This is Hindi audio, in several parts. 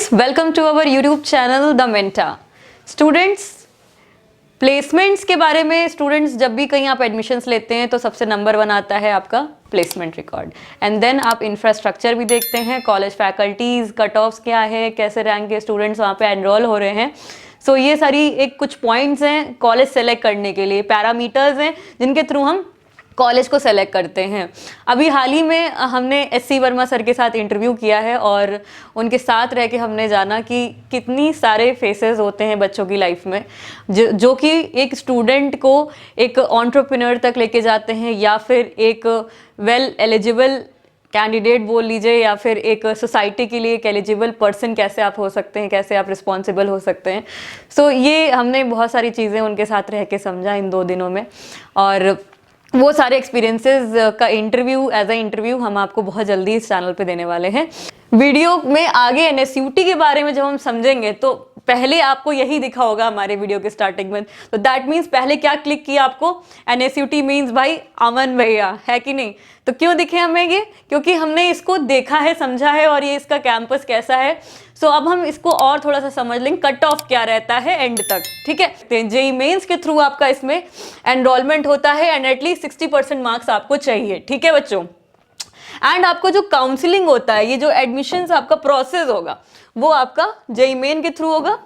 Students, welcome to our YouTube channel the Menta. Students, placements के बारे में स्टूडेंट्स जब भी कहीं आप एडमिशन्स लेते हैं तो सबसे नंबर 1 आता है आपका प्लेसमेंट रिकॉर्ड। एंड देन आप इंफ्रास्ट्रक्चर भी देखते हैं, कॉलेज फैकल्टीज, कट ऑफ्स क्या है, कैसे रैंक के स्टूडेंट्स वहाँ पे एनरोल हो रहे हैं। सो ये सारी एक कुछ पॉइंट्स हैं कॉलेज सेलेक्ट करने के लिए, पैरामीटर्स हैं जिनके थ्रू हम कॉलेज को सेलेक्ट करते हैं। अभी हाल ही में हमने एससी वर्मा सर के साथ इंटरव्यू किया है और उनके साथ रह के हमने जाना कि कितनी सारे फेसेस होते हैं बच्चों की लाइफ में जो कि एक स्टूडेंट को एक एंटरप्रेन्योर तक लेके जाते हैं, या फिर एक वेल एलिजिबल कैंडिडेट बोल लीजिए, या फिर एक सोसाइटी के लिए एक एलिजिबल पर्सन कैसे आप हो सकते हैं, कैसे आप रिस्पॉन्सिबल हो सकते हैं। सो ये हमने बहुत सारी चीज़ें उनके साथ रह के समझा इन 2 दिनों में, और वो सारे एक्सपीरियंसेस का इंटरव्यू एज अ इंटरव्यू हम आपको बहुत जल्दी इस चैनल पे देने वाले हैं। वीडियो में आगे एनएसयूटी के बारे में जब हम समझेंगे तो पहले आपको यही दिखा होगा हमारे वीडियो के स्टार्टिंग में, तो दैट मीन्स पहले क्या क्लिक किया आपको, एनएसयूटी मीन्स भाई अमन भैया, है कि नहीं। तो क्यों दिखे हमें ये, क्योंकि हमने इसको देखा है, समझा है, और ये इसका कैंपस कैसा है। सो अब हम इसको और थोड़ा सा समझ लेंगे, कट ऑफ क्या रहता है एंड तक, ठीक है। जेईई मेंस के थ्रू आपका इसमें एनरोलमेंट होता है एंड एटलीस्ट 60% मार्क्स आपको चाहिए, ठीक है बच्चों। एंड आपको जो काउंसलिंग होता है, ये जो एडमिशंस आपका प्रोसेस होगा वो आपका जेईई मेन के थ्रू होगा।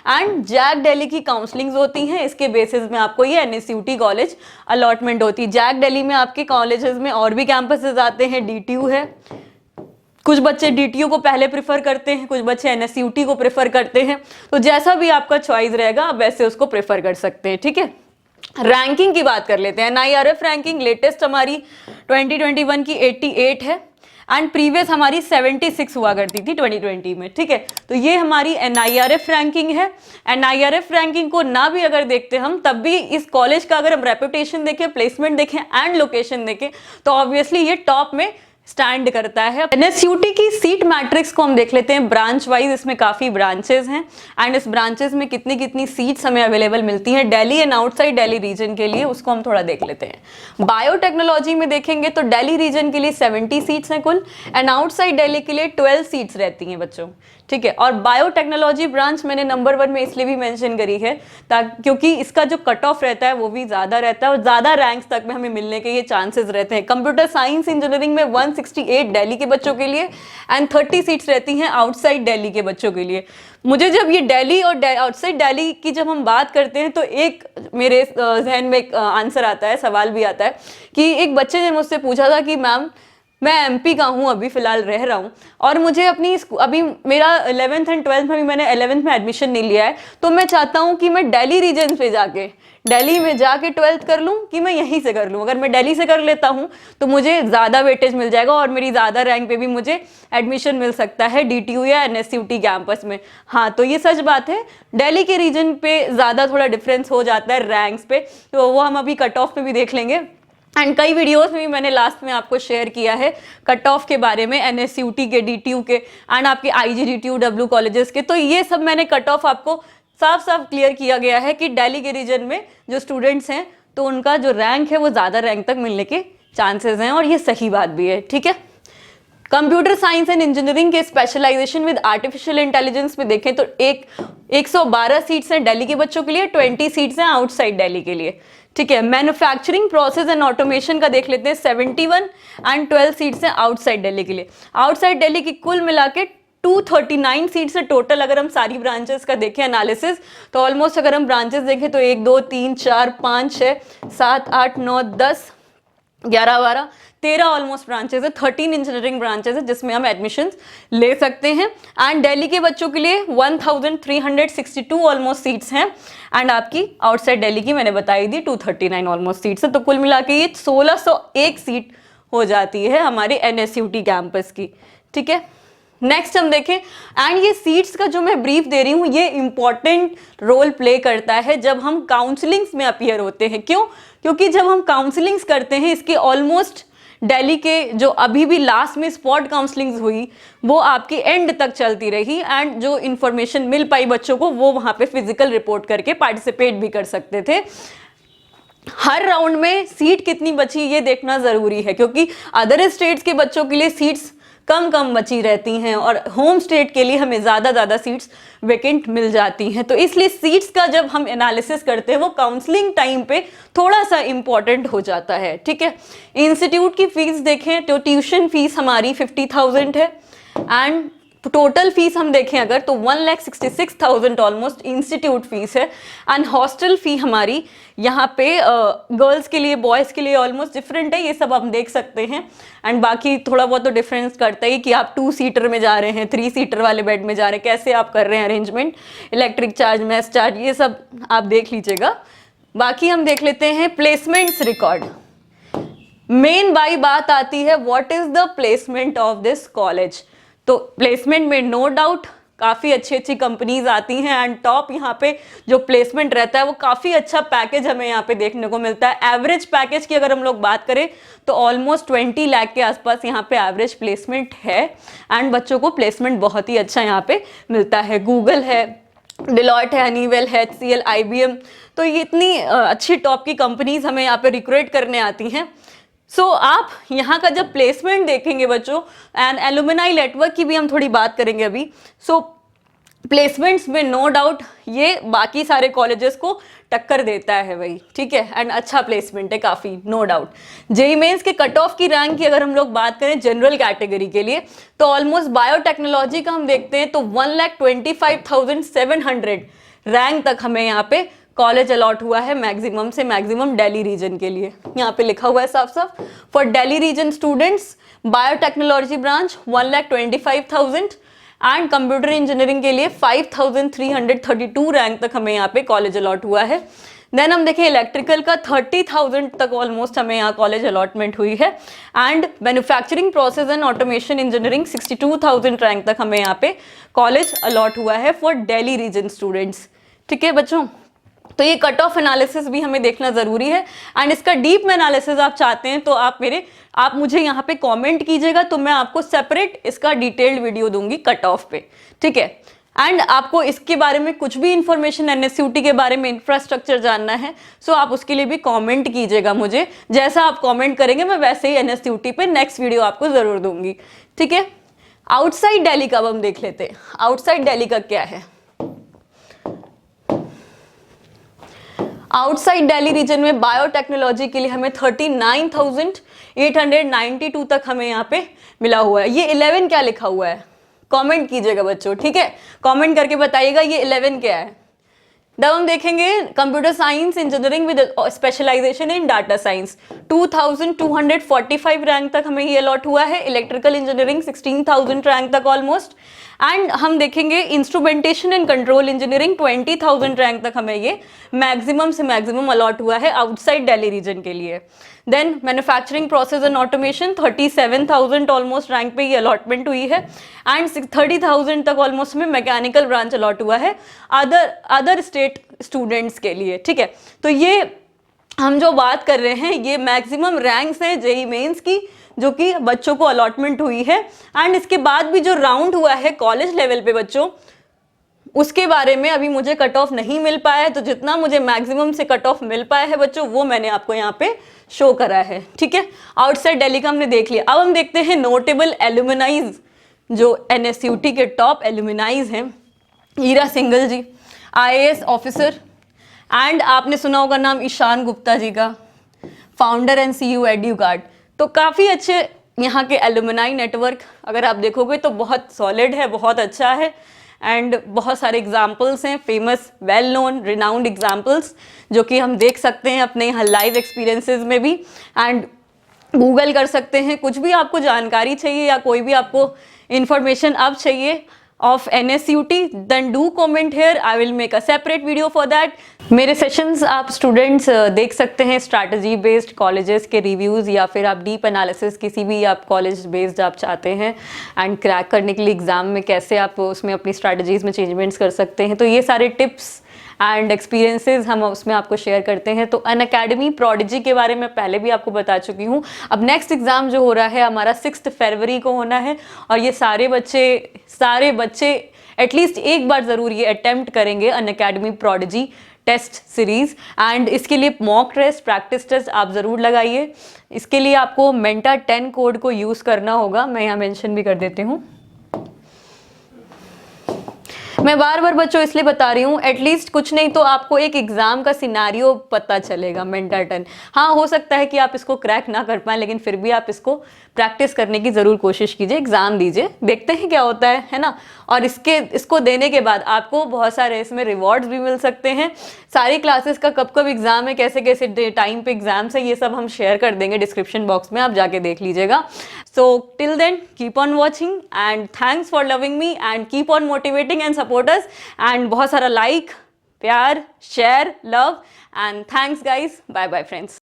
एंड जैक दिल्ली की काउंसलिंग्स होती हैं, इसके बेसिस में आपको ये एनएसयूटी कॉलेज अलॉटमेंट होती है। जैक दिल्ली में आपके कॉलेजेस में और भी कैंपसेस आते हैं, डीटीयू है, कुछ बच्चे डीटीयू को पहले प्रेफर करते हैं, कुछ बच्चे एनएसयूटी को प्रेफर करते हैं। तो जैसा भी आपका चॉइस रहेगा आप वैसे उसको प्रेफर कर सकते हैं, ठीक है। रैंकिंग की बात कर लेते हैं। एनआईआरएफ रैंकिंग लेटेस्ट हमारी 2021 की 88 है एंड प्रीवियस हमारी 76 हुआ करती थी 2020 में, ठीक है। तो ये हमारी एनआईआरएफ रैंकिंग है। एनआईआरएफ रैंकिंग को ना भी अगर देखते हम तब भी इस कॉलेज का अगर हम रेपुटेशन देखें, प्लेसमेंट देखें एंड लोकेशन देखें तो ऑब्वियसली ये टॉप में स्टैंड करता है। एनएसयूटी की सीट मैट्रिक्स को हम देख लेते हैं ब्रांच वाइज। इसमें काफी ब्रांचेस हैं एंड इस ब्रांचेस में कितनी कितनी सीट्स हमें अवेलेबल मिलती हैं Delhi and outside Delhi region के लिए, उसको हम थोड़ा देख लेते हैं। बायोटेक्नोलॉजी में देखेंगे तो दिल्ली रीजन के लिए 70 सीट्स हैं कुल एंड आउटसाइड दिल्ली के लिए 12 सीट्स रहती हैं बच्चों, ठीक है। और बायोटेक्नोलॉजी ब्रांच मैंने नंबर 1 में इसलिए भी मेंशन करी है क्योंकि इसका जो कट ऑफ रहता है वो भी ज्यादा रहता है और ज्यादा रैंक्स तक में हमें मिलने के ये चांसेस रहते हैं। कंप्यूटर साइंस इंजीनियरिंग में 168 दिल्ली के बच्चों के लिए एंड 30 सीट्स रहती हैं आउटसाइड दिल्ली के बच्चों के लिए। मुझे जब ये दिल्ली और आउटसाइड दिल्ली की जब हम बात करते हैं तो एक मेरे जहन में एक आंसर आता है, सवाल भी आता है कि एक बच्चे ने मुझसे पूछा था कि मैम मैं एमपी का हूँ, अभी फिलहाल रह रहा हूँ और मुझे अभी मेरा 11th एंड 12th में भी मैंने 11th में एडमिशन नहीं लिया है, तो मैं चाहता हूँ कि मैं दिल्ली रीजन पे जाके दिल्ली में जाके 12th कर लूँ कि मैं यहीं से कर लूँ। अगर मैं दिल्ली से कर लेता हूँ तो मुझे ज़्यादा वेटेज मिल जाएगा और मेरी ज़्यादा रैंक पे भी मुझे एडमिशन मिल सकता है डीटीयू या एनएसयूटी कैंपस में। हाँ, तो ये सच बात है, दिल्ली के रीजन पे ज़्यादा थोड़ा डिफरेंस हो जाता है रैंक्स पे, तो वो हम अभी कट ऑफ पे भी देख लेंगे। एंड कई वीडियोस में भी मैंने लास्ट में आपको शेयर किया है कट ऑफ के बारे में, एनएसयूटी के, डीटीयू के एंड आपके आईजीडीटीयू डब्ल्यू कॉलेजेस के। तो ये सब मैंने कट ऑफ आपको साफ साफ क्लियर किया गया है कि दिल्ली के रीजन में जो स्टूडेंट्स हैं तो उनका जो रैंक है वो ज़्यादा रैंक तक मिलने के चांसेस हैं और ये सही बात भी है, ठीक है। कंप्यूटर साइंस एंड इंजीनियरिंग के स्पेशलाइजेशन विद आर्टिफिशियल इंटेलिजेंस में देखें तो 112 सीट्स हैं दिल्ली के बच्चों के लिए, 20 सीट्स हैं आउटसाइड दिल्ली के लिए, ठीक है। मैन्युफैक्चरिंग प्रोसेस एंड ऑटोमेशन का देख लेते हैं, 71 एंड 12 सीट्स हैं आउटसाइड दिल्ली के लिए। आउटसाइड दिल्ली की कुल मिला के 239 सीट्स है टोटल। अगर हम सारी ब्रांचेस का देखें एनालिसिस तो ऑलमोस्ट अगर हम ब्रांचेस देखें तो 1 2 3 4 5 6 7 8 9 10 11 12 13 ऑलमोस्ट ब्रांचेस है, 13 इंजीनियरिंग ब्रांचेस है जिसमें हम एडमिशंस ले सकते हैं। एंड दिल्ली के बच्चों के लिए 1362 ऑलमोस्ट सीट्स हैं एंड आपकी आउटसाइड दिल्ली की मैंने बताई दी 239 ऑलमोस्ट सीट्स है। तो कुल मिला के ये 1601 सीट हो जाती है हमारी एनएसयूटी कैंपस की, ठीक है। नेक्स्ट हम देखें, एंड ये सीट्स का जो मैं ब्रीफ दे रही हूँ ये इंपॉर्टेंट रोल प्ले करता है जब हम काउंसलिंग्स में अपीयर होते हैं। क्यों? क्योंकि जब हम काउंसलिंग्स करते हैं, इसके ऑलमोस्ट दिल्ली के जो अभी भी लास्ट में स्पॉट काउंसलिंग्स हुई वो आपकी एंड तक चलती रही एंड जो इन्फॉर्मेशन मिल पाई बच्चों को वो वहाँ पे फिजिकल रिपोर्ट करके पार्टिसिपेट भी कर सकते थे। हर राउंड में सीट कितनी बची ये देखना जरूरी है क्योंकि अदर स्टेट्स के बच्चों के लिए सीट्स कम कम बची रहती हैं और होम स्टेट के लिए हमें ज़्यादा सीट्स वेकेंट मिल जाती हैं। तो इसलिए सीट्स का जब हम एनालिसिस करते हैं वो काउंसलिंग टाइम पे थोड़ा सा इम्पॉर्टेंट हो जाता है, ठीक है। इंस्टीट्यूट की फीस देखें तो ट्यूशन फीस हमारी 50,000 है एंड टोटल फीस हम देखें अगर तो 1,66,000 ऑलमोस्ट इंस्टीट्यूट फीस है। एंड हॉस्टल फी हमारी यहाँ पे गर्ल्स के लिए बॉयज़ के लिए ऑलमोस्ट डिफरेंट है, ये सब हम देख सकते हैं। एंड बाकी थोड़ा बहुत तो डिफरेंस करता ही कि आप 2 सीटर में जा रहे हैं, 3 सीटर वाले बेड में जा रहे हैं, कैसे आप कर रहे हैं arrangement, electric charge, mess charge, ये सब आप देख लीजिएगा। बाकी हम देख लेते हैं प्लेसमेंट्स रिकॉर्ड। मेन बात आती है what is the placement of this college. तो प्लेसमेंट में नो डाउट काफ़ी अच्छी कंपनीज आती हैं एंड टॉप यहाँ पे जो प्लेसमेंट रहता है वो काफ़ी अच्छा पैकेज हमें यहाँ पे देखने को मिलता है। एवरेज पैकेज की अगर हम लोग बात करें तो ऑलमोस्ट 20 लाख के आसपास यहाँ पे एवरेज प्लेसमेंट है एंड बच्चों को प्लेसमेंट बहुत ही अच्छा यहाँ पे मिलता है। गूगल है, डिलॉयट है, हनीवेल है, HCL, IBM, तो ये इतनी अच्छी टॉप की कंपनीज हमें यहाँ पे रिक्रूट करने आती हैं। सो आप यहाँ का जब प्लेसमेंट देखेंगे बच्चों, एंड एलुमनाई नेटवर्क की भी हम थोड़ी बात करेंगे अभी। सो प्लेसमेंट्स में नो डाउट ये बाकी सारे कॉलेजेस को टक्कर देता है भाई, ठीक है, एंड अच्छा प्लेसमेंट है काफ़ी, नो डाउट। जेईई मेंस के कट ऑफ की रैंक की अगर हम लोग बात करें जनरल कैटेगरी के लिए तो ऑलमोस्ट बायोटेक्नोलॉजी का हम देखते हैं तो 1,25,700 रैंक तक हमें यहाँ पे कॉलेज अलॉट हुआ है मैक्सिमम से मैक्सिमम दिल्ली रीजन के लिए। यहाँ पे लिखा हुआ है साफ साफ, for Delhi region students biotechnology branch 1,25,000 and computer engineering के लिए 5,332 रैंक तक हमें यहाँ पे कॉलेज अलॉट हुआ है। देन हम देखें इलेक्ट्रिकल का 30,000 तक ऑलमोस्ट हमें यहाँ कॉलेज अलॉटमेंट हुई है and manufacturing process and automation engineering 62,000 rank तक हमें यहाँ पे कॉलेज अलॉट हुआ है फॉर दिल्ली रीजन स्टूडेंट्स, ठीक है बच्चों। तो ये कट ऑफ एनालिसिस भी हमें देखना ज़रूरी है एंड इसका डीप में एनालिसिस आप चाहते हैं तो आप मुझे यहाँ पे कमेंट कीजिएगा तो मैं आपको सेपरेट इसका डिटेल्ड वीडियो दूंगी कट ऑफ पे, ठीक है। एंड आपको इसके बारे में कुछ भी इंफॉर्मेशन NSUT के बारे में इंफ्रास्ट्रक्चर जानना है सो आप उसके लिए भी कमेंट कीजिएगा मुझे, जैसा आप कमेंट करेंगे मैं वैसे ही NSUT पे नेक्स्ट वीडियो आपको ज़रूर दूंगी, ठीक है। आउटसाइड दिल्ली का अब हम देख लेते हैं, आउटसाइड दिल्ली का क्या है। आउटसाइड दिल्ली रीजन में बायोटेक्नोलॉजी के लिए हमें 39,892 तक हमें यहाँ पे मिला हुआ है। ये 11 क्या लिखा हुआ है कमेंट कीजिएगा बच्चों, ठीक है, कमेंट करके बताइएगा ये 11 क्या है। तब हम देखेंगे computer science engineering with specialization in data science 2,245 rank तक हमें ये अलॉट हुआ है। इलेक्ट्रिकल इंजीनियरिंग 16,000 रैंक तक ऑलमोस्ट। एंड हम देखेंगे instrumentation and control engineering 20,000 rank तक हमें ये मैक्सिमम से मैक्सिमम अलॉट हुआ है आउटसाइड दिल्ली रीजन के लिए। Then manufacturing process and automation 37,000 almost rank पे ये अलॉटमेंट हुई है एंड 30,000 तक ऑलमोस्ट में मैकेनिकल ब्रांच अलॉट हुआ है अदर स्टेट स्टूडेंट्स के लिए, ठीक है। तो ये हम जो बात कर रहे हैं ये मैक्सिमम रैंक्स हैं जेईई मेंस की जो कि बच्चों को अलॉटमेंट हुई है एंड इसके बाद भी जो राउंड हुआ है कॉलेज लेवल पे बच्चों उसके बारे में अभी मुझे कट ऑफ नहीं मिल पाया है, तो जितना मुझे मैक्सिमम से कट ऑफ मिल पाया है बच्चों वो मैंने आपको यहाँ पे शो करा है, ठीक है। आउटसाइड दिल्ली का हमने देख लिया। अब हम देखते हैं नोटेबल एलुमनाइज जो NSUT के टॉप एलुमनाइज हैं। ईरा सिंघल जी IAS ऑफिसर एंड आपने सुना होगा नाम ईशान गुप्ता जी का, फाउंडर एंड CEO एड्यूकार्ड। तो काफ़ी अच्छे यहाँ के एलुमनाई नेटवर्क अगर आप देखोगे तो बहुत सॉलिड है, बहुत अच्छा है एंड बहुत सारे एग्जाम्पल्स हैं famous well known renowned examples जो कि हम देख सकते हैं अपने यहाँ लाइव एक्सपीरियंसेस में भी एंड गूगल कर सकते हैं। कुछ भी आपको जानकारी चाहिए या कोई भी आपको इंफॉर्मेशन अब चाहिए of NSUT then do comment here, I will make a separate video for that। मेरे सेशंस आप स्टूडेंट्स देख सकते हैं स्ट्रैटेजी बेस्ड कॉलेजेस के रिव्यूज़ या फिर आप डीप एनालिसिस किसी भी आप कॉलेज बेस्ड आप चाहते हैं एंड क्रैक करने के लिए एग्ज़ाम में कैसे आप उसमें अपनी स्ट्रैटेजीज़ में चेंजमेंट्स कर सकते हैं, तो ये सारे टिप्स एंड एक्सपीरियंसेस हम उसमें आपको शेयर करते हैं। तो अनअकैडमी प्रोडिजी के बारे में पहले भी आपको बता चुकी हूँ। अब नेक्स्ट एग्ज़ाम जो हो रहा है हमारा 6 फरवरी को होना है और ये सारे बच्चे एटलीस्ट एक बार ज़रूर ये अटेम्प्ट करेंगे Unacademy Prodigy test series. And इसके लिए मॉक टेस्ट, प्रैक्टिस टेस्ट आप ज़रूर लगाइए। इसके लिए आपको मेंटा 10 कोड को यूज़ करना होगा, मैं यहाँ मेंशन भी कर देती हूँ। मैं बार बार बच्चों इसलिए बता रही हूँ, एटलीस्ट कुछ नहीं तो आपको एक एग्जाम का सिनारियो पता चलेगा मेंटा 10। हाँ, हो सकता है कि आप इसको क्रैक ना कर पाएं, लेकिन फिर भी आप इसको प्रैक्टिस करने की ज़रूर कोशिश कीजिए, एग्जाम दीजिए, देखते हैं क्या होता है ना। और इसको देने के बाद आपको बहुत सारे इसमें रिवॉर्ड्स भी मिल सकते हैं। सारी क्लासेस का कब कब एग्जाम है, कैसे कैसे टाइम पे एग्जाम्स है, ये सब हम शेयर कर देंगे डिस्क्रिप्शन बॉक्स में, आप जाके देख लीजिएगा। So till then keep on watching and thanks for loving me and keep on motivating and support us. And बहुत सारा लाइक, प्यार, share, love and thanks guys. Bye bye friends.